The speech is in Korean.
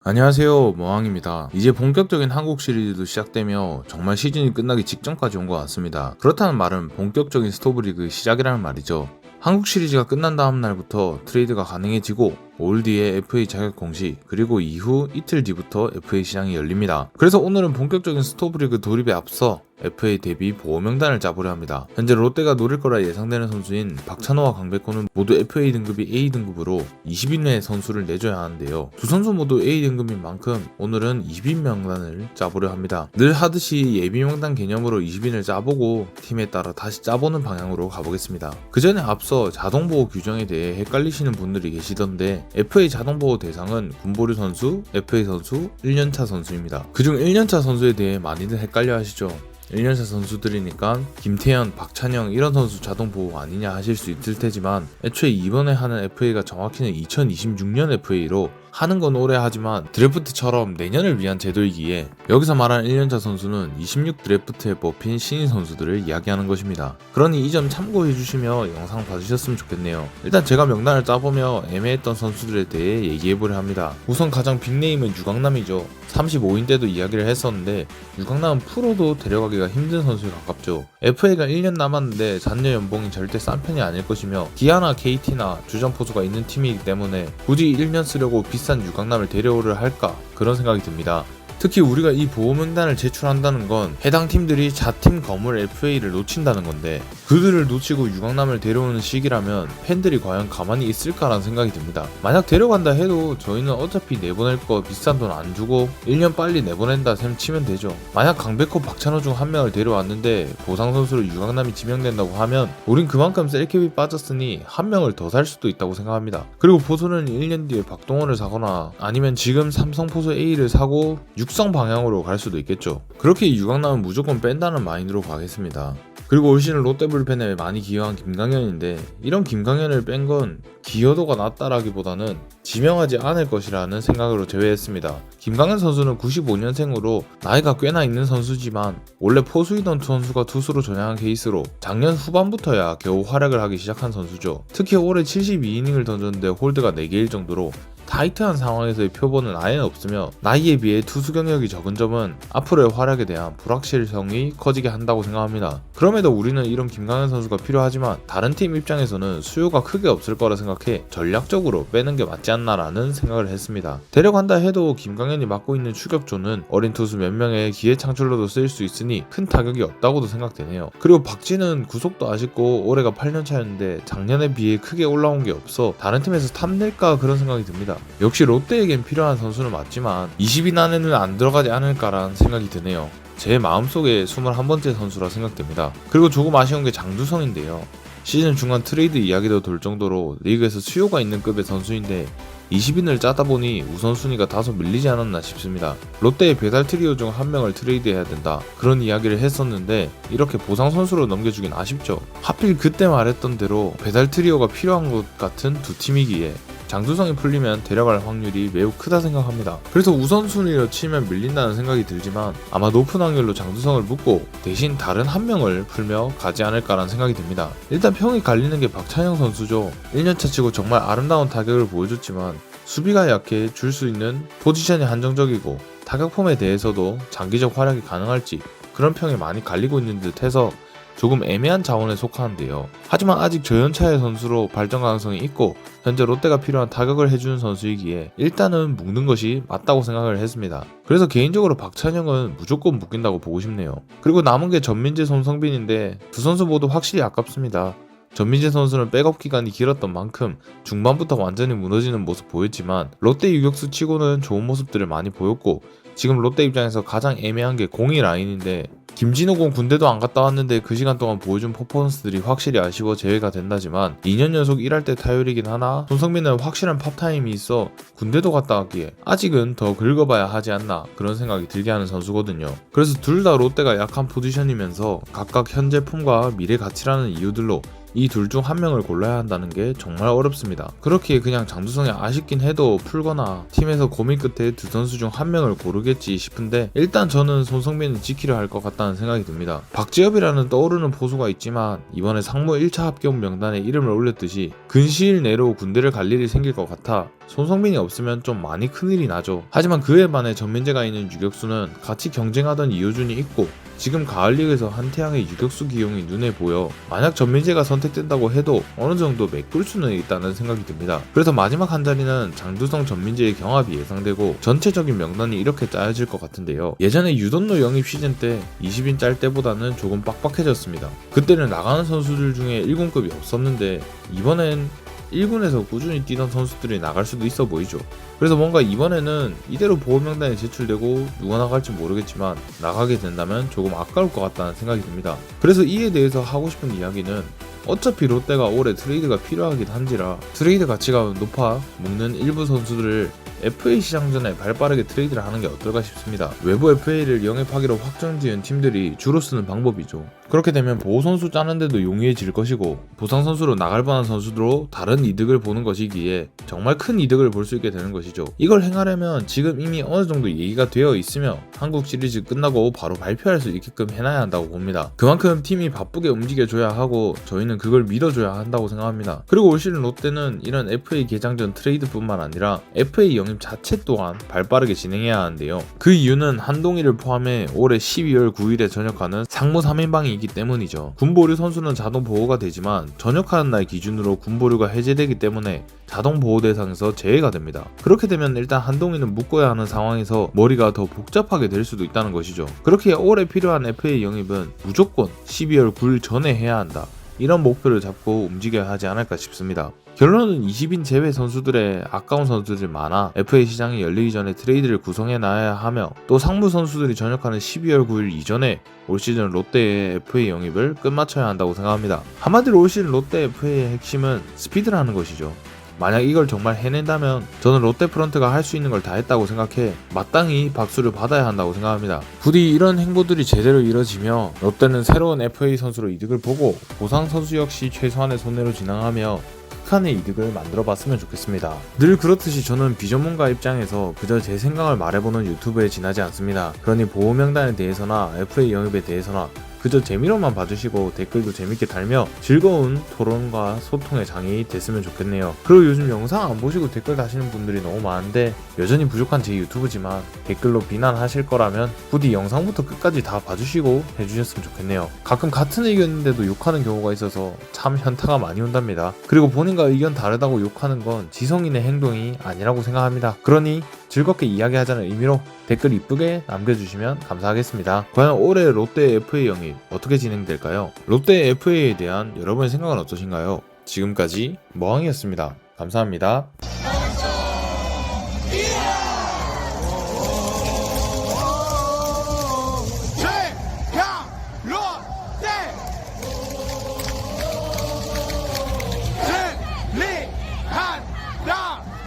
안녕하세요, 모항입니다. 이제 본격적인 한국 시리즈도 시작되며 정말 시즌이 끝나기 직전까지 온 것 같습니다. 그렇다는 말은 본격적인 스토브리그 시작이라는 말이죠. 한국 시리즈가 끝난 다음 날부터 트레이드가 가능해지고 5일 뒤에 FA 자격 공시, 그리고 이후 이틀 뒤부터 FA 시장이 열립니다. 그래서 오늘은 본격적인 스토브리그 도입에 앞서 FA 대비 보호 명단을 짜보려 합니다. 현재 롯데가 노릴 거라 예상되는 선수인 박찬호와 강백호는 모두 FA 등급이 A 등급으로 20인 내의 선수를 내줘야 하는데요. 두 선수 모두 A 등급인 만큼 오늘은 20인 명단을 짜보려 합니다. 늘 하듯이 예비 명단 개념으로 20인을 짜보고 팀에 따라 다시 짜보는 방향으로 가보겠습니다. 그 전에 앞서 자동보호 규정에 대해 헷갈리시는 분들이 계시던데 FA 자동보호 대상은 군보류 선수, FA 선수, 1년차 선수입니다. 그중 1년차 선수에 대해 많이들 헷갈려 하시죠. 1년차 선수들이니까 김태현, 박찬영 이런 선수 자동보호 아니냐 하실 수 있을 테지만 애초에 이번에 하는 FA가 정확히는 2026년 FA로 하는 건 오래 하지만 드래프트처럼 내년을 위한 제도이기에 여기서 말하는 1년차 선수는 26 드래프트에 뽑힌 신인 선수들을 이야기하는 것입니다. 그러니 이 점 참고해 주시며 영상 봐주셨으면 좋겠네요. 일단 제가 명단을 짜보며 애매했던 선수들에 대해 얘기해보려 합니다. 우선 가장 빅네임은 유강남이죠. 35인 때도 이야기를 했었는데 유강남은 프로도 데려가기가 힘든 선수에 가깝죠. FA가 1년 남았는데 잔여 연봉이 절대 싼 편이 아닐 것이며 기아나 KT나 주전 포수가 있는 팀이기 때문에 굳이 1년 쓰려고 비싼 유강남을 데려오려 할까 그런 생각이 듭니다. 특히 우리가 이 보호 명단을 제출한다는 건 해당 팀들이 자팀 거물 FA를 놓친다는 건데 그들을 놓치고 유강남을 데려오는 시기라면 팬들이 과연 가만히 있을까라는 생각이 듭니다. 만약 데려간다 해도 저희는 어차피 내보낼 거 비싼 돈 안 주고 1년 빨리 내보낸다 셈 치면 되죠. 만약 강백호, 박찬호 중 한 명을 데려왔는데 보상 선수로 유강남이 지명된다고 하면 우린 그만큼 셀캡이 빠졌으니 한 명을 더 살 수도 있다고 생각합니다. 그리고 포수는 1년 뒤에 박동원을 사거나 아니면 지금 삼성 포수 A를 사고 육성 방향으로 갈 수도 있겠죠. 그렇게 유강남은 무조건 뺀다는 마인드로 가겠습니다. 그리고 올 시즌 롯데 불펜에 많이 기여한 김강현인데 이런 김강현을 뺀 건 기여도가 낮다라기보다는 지명하지 않을 것이라는 생각으로 제외했습니다. 김강현 선수는 95년생으로 나이가 꽤나 있는 선수지만 원래 포수이던 선수가 투수로 전향한 케이스로 작년 후반부터야 겨우 활약을 하기 시작한 선수죠. 특히 올해 72이닝을 던졌는데 홀드가 4개일 정도로 타이트한 상황에서의 표본은 아예 없으며 나이에 비해 투수 경력이 적은 점은 앞으로의 활약에 대한 불확실성이 커지게 한다고 생각합니다. 그럼에도 우리는 이런 김강현 선수가 필요하지만 다른 팀 입장에서는 수요가 크게 없을 거라 생각해 전략적으로 빼는 게 맞지 않나라는 생각을 했습니다. 데려간다 해도 김강현이 맡고 있는 추격조는 어린 투수 몇 명의 기회 창출로도 쓰일 수 있으니 큰 타격이 없다고도 생각되네요. 그리고 박진은 구속도 아쉽고 올해가 8년 차였는데 작년에 비해 크게 올라온 게 없어 다른 팀에서 탐낼까 그런 생각이 듭니다. 역시 롯데에겐 필요한 선수는 맞지만 20인 안에는 안 들어가지 않을까라는 생각이 드네요. 제 마음속에 21번째 선수라 생각됩니다. 그리고 조금 아쉬운 게 장두성인데요. 시즌 중간 트레이드 이야기도 돌 정도로 리그에서 수요가 있는 급의 선수인데 20인을 짜다 보니 우선순위가 다소 밀리지 않았나 싶습니다. 롯데의 배달 트리오 중 한 명을 트레이드해야 된다 그런 이야기를 했었는데 이렇게 보상 선수로 넘겨주긴 아쉽죠. 하필 그때 말했던 대로 배달 트리오가 필요한 것 같은 두 팀이기에 장두성이 풀리면 데려갈 확률이 매우 크다 생각합니다. 그래서 우선순위로 치면 밀린다는 생각이 들지만 아마 높은 확률로 장두성을 묶고 대신 다른 한 명을 풀며 가지 않을까라는 생각이 듭니다. 일단 평이 갈리는 게 박찬영 선수죠. 1년차 치고 정말 아름다운 타격을 보여줬지만 수비가 약해 줄 수 있는 포지션이 한정적이고 타격폼에 대해서도 장기적 활약이 가능할지 그런 평이 많이 갈리고 있는 듯 해서 조금 애매한 자원에 속하는데요. 하지만 아직 저연차의 선수로 발전 가능성이 있고 현재 롯데가 필요한 타격을 해주는 선수이기에 일단은 묶는 것이 맞다고 생각을 했습니다. 그래서 개인적으로 박찬영은 무조건 묶인다고 보고 싶네요. 그리고 남은 게 전민재, 손성빈인데 두 선수 모두 확실히 아깝습니다. 전민재 선수는 백업 기간이 길었던 만큼 중반부터 완전히 무너지는 모습 보였지만 롯데 유격수 치고는 좋은 모습들을 많이 보였고 지금 롯데 입장에서 가장 애매한 게 공이 라인인데 김진호 공 군대도 안 갔다 왔는데 그 시간 동안 보여준 퍼포먼스들이 확실히 아쉬워 제외가 된다지만 2년 연속 1할 때 타율이긴 하나 손성민은 확실한 팝타임이 있어 군대도 갔다 왔기에 아직은 더 긁어봐야 하지 않나 그런 생각이 들게 하는 선수거든요. 그래서 둘 다 롯데가 약한 포지션이면서 각각 현재 폼과 미래 가치라는 이유들로 이 둘 중 한 명을 골라야 한다는 게 정말 어렵습니다. 그렇게 그냥 장두성이 아쉽긴 해도 풀거나 팀에서 고민 끝에 두 선수 중 한 명을 고르겠지 싶은데 일단 저는 손성민은 지키려 할 것 같다는 생각이 듭니다. 박지엽이라는 떠오르는 포수가 있지만 이번에 상무 1차 합격 명단에 이름을 올렸듯이 근시일 내로 군대를 갈 일이 생길 것 같아 손성민이 없으면 좀 많이 큰일이 나죠. 하지만 그에 반해 전민재가 있는 유격수는 같이 경쟁하던 이호준이 있고 지금 가을리그에서 한태양의 유격수 기용이 눈에 보여 만약 전민재가 선택된다고 해도 어느 정도 메꿀 수는 있다는 생각이 듭니다. 그래서 마지막 한 자리는 장두성 전민재의 경합이 예상되고 전체적인 명단이 이렇게 짜여질 것 같은데요. 예전에 유돈노 영입 시즌 때 20인 짤 때보다는 조금 빡빡해졌습니다. 그때는 나가는 선수들 중에 1군급이 없었는데 이번엔 1군에서 꾸준히 뛰던 선수들이 나갈 수도 있어 보이죠. 그래서 뭔가 이번에는 이대로 보호명단에 제출되고 누가 나갈지 모르겠지만 나가게 된다면 조금 아까울 것 같다는 생각이 듭니다. 그래서 이에 대해서 하고 싶은 이야기는 어차피 롯데가 올해 트레이드가 필요하긴 한지라 트레이드 가치가 높아 먹는 일부 선수들을 FA 시장 전에 발빠르게 트레이드를 하는 게 어떨까 싶습니다. 외부 FA를 영입하기로 확정지은 팀들이 주로 쓰는 방법이죠. 그렇게 되면 보호 선수 짜는데도 용이해질 것이고 부상 선수로 나갈 뻔한 선수로 다른 이득을 보는 것이기에 정말 큰 이득을 볼 수 있게 되는 것이죠. 이걸 행하려면 지금 이미 어느 정도 얘기가 되어 있으며 한국 시리즈 끝나고 바로 발표할 수 있게끔 해놔야 한다고 봅니다. 그만큼 팀이 바쁘게 움직여줘야 하고 저희는 그걸 믿어줘야 한다고 생각합니다. 그리고 올 시즌 롯데는 이런 FA 개장 전 트레이드뿐만 아니라 FA 영입 자체 또한 발빠르게 진행해야 하는데요. 그 이유는 한동희를 포함해 올해 12월 9일에 전역하는 상무 3인방이 있기 때문이죠. 군보류 선수는 자동 보호가 되지만 전역하는 날 기준으로 군보류가 해제되기 때문에 자동 보호 대상에서 제외가 됩니다. 그렇게 되면 일단 한동희는 묶어야 하는 상황에서 머리가 더 복잡하게 될 수도 있다는 것이죠. 그렇게 올해 필요한 FA 영입은 무조건 12월 9일 전에 해야 한다. 이런 목표를 잡고 움직여야 하지 않을까 싶습니다. 결론은 20인 제외 선수들의 아까운 선수들이 많아 FA 시장이 열리기 전에 트레이드를 구성해 놔야 하며 또 상무 선수들이 전역하는 12월 9일 이전에 올 시즌 롯데의 FA 영입을 끝마쳐야 한다고 생각합니다. 한마디로 올 시즌 롯데 FA의 핵심은 스피드라는 것이죠. 만약 이걸 정말 해낸다면 저는 롯데 프런트가 할 수 있는 걸 다 했다고 생각해 마땅히 박수를 받아야 한다고 생각합니다. 부디 이런 행보들이 제대로 이뤄지며 롯데는 새로운 FA 선수로 이득을 보고 보상 선수 역시 최소한의 손해로 진행하며 극한의 이득을 만들어봤으면 좋겠습니다. 늘 그렇듯이 저는 비전문가 입장에서 그저 제 생각을 말해보는 유튜브에 지나지 않습니다. 그러니 보호 명단에 대해서나 FA 영입에 대해서나 그저 재미로만 봐주시고 댓글도 재밌게 달며 즐거운 토론과 소통의 장이 됐으면 좋겠네요. 그리고 요즘 영상 안 보시고 댓글 다시는 분들이 너무 많은데 여전히 부족한 제 유튜브지만 댓글로 비난하실 거라면 부디 영상부터 끝까지 다 봐주시고 해주셨으면 좋겠네요. 가끔 같은 의견인데도 욕하는 경우가 있어서 참 현타가 많이 온답니다. 그리고 본인과 의견 다르다고 욕하는 건 지성인의 행동이 아니라고 생각합니다. 그러니 즐겁게 이야기하자는 의미로 댓글 이쁘게 남겨주시면 감사하겠습니다. 과연 올해 롯데 FA 영입 어떻게 진행될까요? 롯데 FA에 대한 여러분의 생각은 어떠신가요? 지금까지 머항이었습니다. 감사합니다.